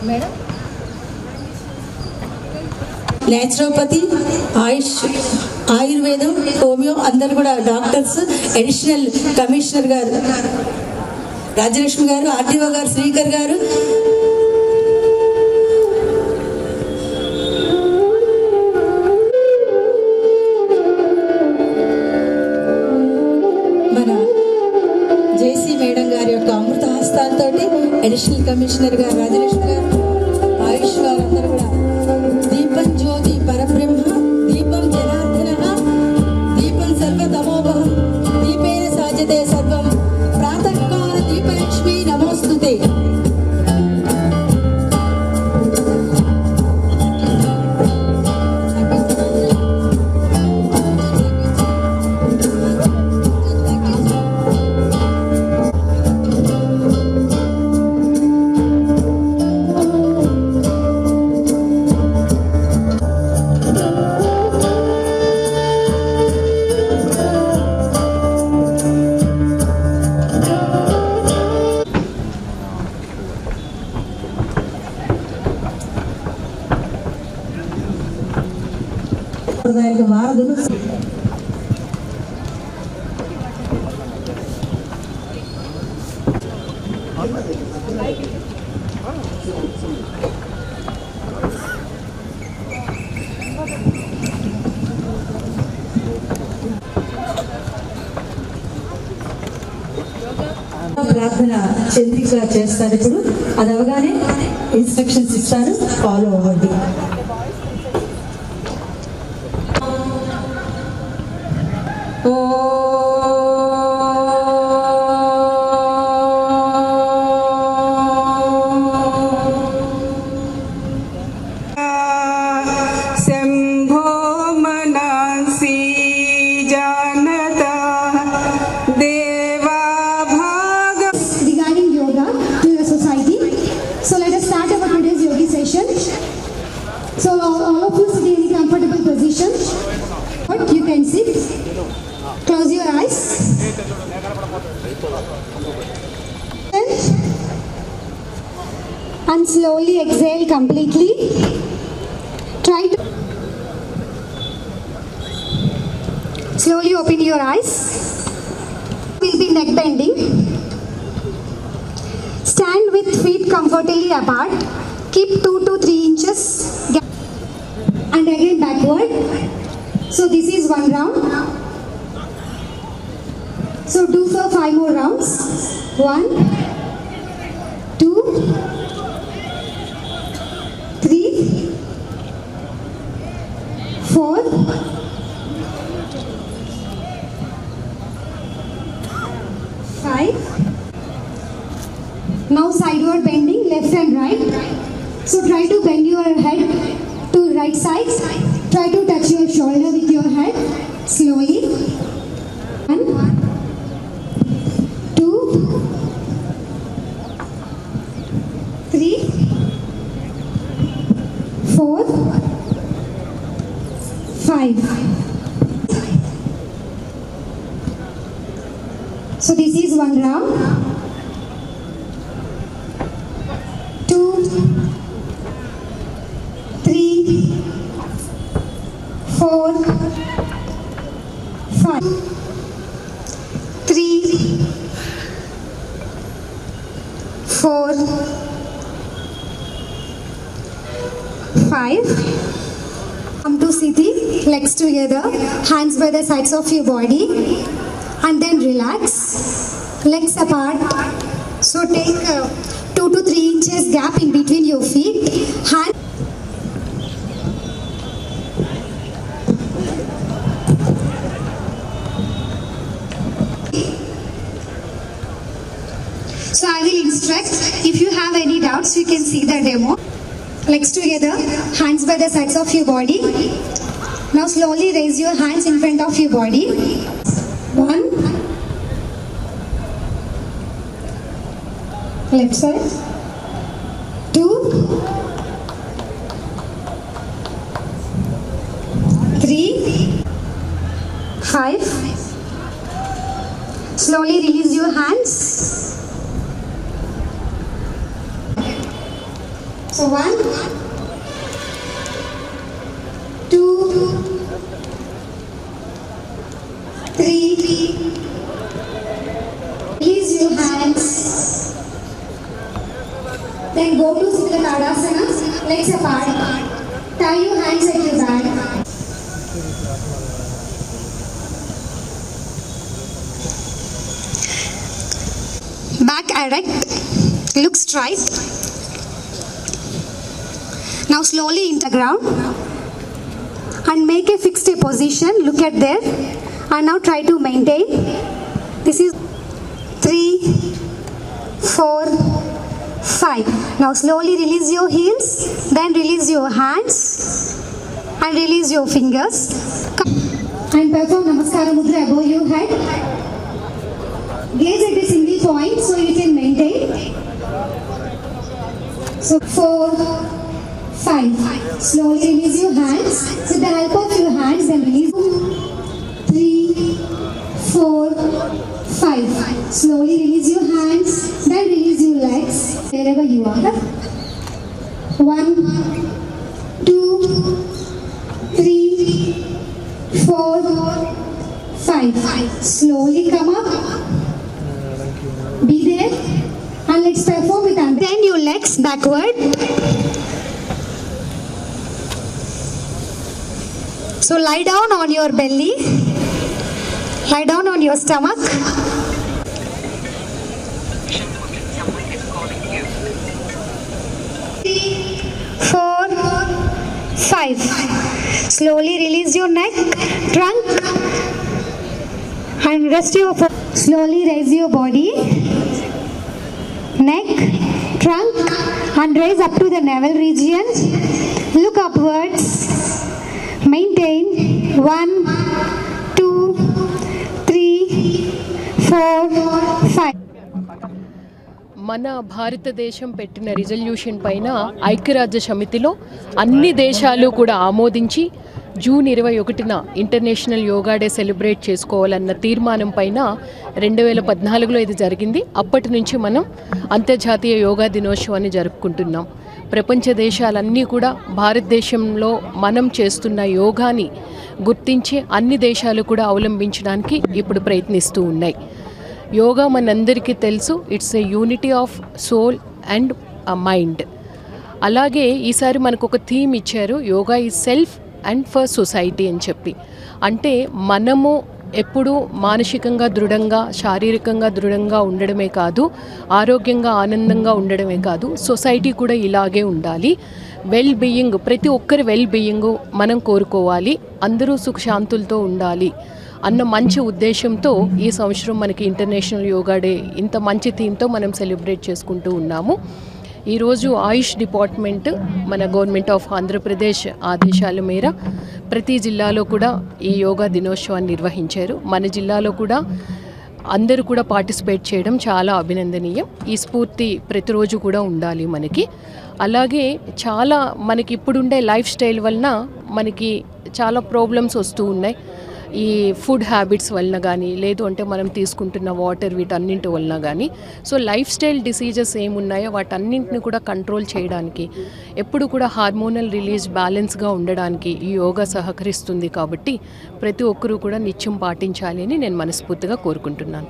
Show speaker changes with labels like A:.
A: Madam
B: naturopathy, ఆయుర్వేదం, homeo అందరు కూడా డాక్టర్స్. అడిషనల్ కమిషనర్ గారు రాజలక్ష్మి గారు, ఆర్డీఓ గారు శ్రీకర్ గారు, మన జేసీ మేడం గారి యొక్క అమృత హస్తాలతో అడిషనల్ కమిషనర్ గారు రాజలక్ష్మి గారు, ఆయుష్ గారు అందరూ కూడా దీపం జ్యోతి పరబ్రహ్మ దీపం జనార్దన దీపం సర్వతమోభవం దీపేన సాధ్యతే సర్వం ప్రాతఃకాల దీపలక్ష్మి నమోస్తుతే. వారధులు ప్రార్థన చంద్రిక చేస్తారు. ఇప్పుడు అది అవగానే ఇన్స్ట్రక్షన్స్ ఇస్తారు, ఫాలో అవ్వండి.
C: So all of you sit in a comfortable position. But you can sit. Close your eyes. And slowly exhale completely. Try to slowly open your eyes. Will be neck bending. Stand with feet comfortably apart. Keep 2 to 3 inches gap. And again backward. So this is one round. So do for 5 more rounds. 1, 2, 3, 4, 5. Now sideward bending, left and right. So try to bend your head to right side. Try to touch your shoulder with your head slowly. 1, 2, 3, 4, 5. So this is one round. 2, 3, 4, 5. 3, 4, 5. Come to Siti, legs together, hands by the sides of your body, and then relax, legs apart. So take 2 to 3 inches gap in between your feet. Hand so I will instruct. If you have any doubts, you can see the demo. Legs together, hands by the sides of your body. Now slowly raise your hands in front of your body. 1, left side, 2, 3, 5. Slowly release your hands. So 1, 2, 3. Release your hands. Then go to Siddha Tadasana, legs apart. Tie your hands at your back. Back erect, look straight. Now slowly into the ground and make a fixed position. Look at there and now try to maintain. This is 3, 4, 5. Now slowly release your heels, then release your hands and release your fingers. And perform Namaskara Mudra above your head. Gaze at a single point so you can maintain. So 4, 5. Slowly release your hands. With the help of your hands, then release. 3, 4, 5. Slowly release your hands, then release your legs wherever you are. 1, 2, 3, 4, 5. Slowly come up. Be there and let's perform with hand. Bend your legs backward. So lie down on your belly. Lie down on your stomach. 4, 5. Slowly release your neck, trunk, and rest your foot. Slowly raise your body, neck, trunk, and raise up to the navel region. Look upwards. Maintain. 1, 2, 3, 4, 5.
A: మన భారతదేశం పెట్టిన resolution పైన ఐక్యరాజ్య సమితిలో అన్ని దేశాలు కూడా ఆమోదించి జూన్ 21న ఇంటర్నేషనల్ యోగా డే సెలబ్రేట్ చేసుకోవాలన్న తీర్మానం పైన 2014లో ఇది జరిగింది. అప్పటి నుంచి మనం అంతర్జాతీయ యోగా దినోత్సవాన్ని జరుపుకుంటున్నాం. ప్రపంచ దేశాలన్నీ కూడా భారతదేశంలో మనం చేస్తున్న యోగాని గుర్తించి అన్ని దేశాలు కూడా అవలంబించడానికి ఇప్పుడు ప్రయత్నిస్తూ ఉన్నాయి. యోగా మనందరికీ తెలుసు, it's a unity of soul and mind. అలాగే ఈసారి మనకు ఒక థీమ్ ఇచ్చారు, yoga is self and for society అని చెప్పి. అంటే మనము ఎప్పుడు మానసికంగా దృఢంగా, శారీరకంగా దృఢంగా ఉండడమే కాదు, ఆరోగ్యంగా ఆనందంగా ఉండడమే కాదు, సొసైటీ కూడా ఇలాగే ఉండాలి. వెల్ బీయింగ్, ప్రతి ఒక్కరి వెల్ బీయింగ్ మనం కోరుకోవాలి, అందరూ సుఖశాంతులతో ఉండాలి అన్న మంచి ఉద్దేశంతో ఈ సంవత్సరం మనకి ఇంటర్నేషనల్ యోగా డే ఇంత మంచి థీమ్తో మనం సెలబ్రేట్ చేసుకుంటూ ఉన్నాము. ఈరోజు ఆయుష్ డిపార్ట్మెంట్, మన గవర్నమెంట్ ఆఫ్ ఆంధ్రప్రదేశ్ ఆదేశాల మేర ప్రతి జిల్లాలో కూడా ఈ యోగా దినోత్సవాన్ని నిర్వహించారు. మన జిల్లాలో కూడా అందరూ కూడా పార్టిసిపేట్ చేయడం చాలా అభినందనీయం. ఈ స్ఫూర్తి ప్రతిరోజు కూడా ఉండాలి మనకి. అలాగే చాలా మనకి ఇప్పుడుండే లైఫ్ స్టైల్ వలన మనకి చాలా ప్రాబ్లమ్స్ వస్తూ ఉన్నాయి. ఈ ఫుడ్ హ్యాబిట్స్ వలన కానీ, లేదు అంటే మనం తీసుకుంటున్న వాటర్, వీటన్నింటి వలన కానీ. సో లైఫ్ స్టైల్ డిసీజెస్ ఏమున్నాయో వాటన్నింటిని కూడా కంట్రోల్ చేయడానికి, ఎప్పుడు కూడా హార్మోనల్ రిలీజ్ బ్యాలెన్స్గా ఉండడానికి ఈ యోగా సహకరిస్తుంది. కాబట్టి ప్రతి ఒక్కరూ కూడా నిత్యం పాటించాలి అని నేను మనస్ఫూర్తిగా కోరుకుంటున్నాను.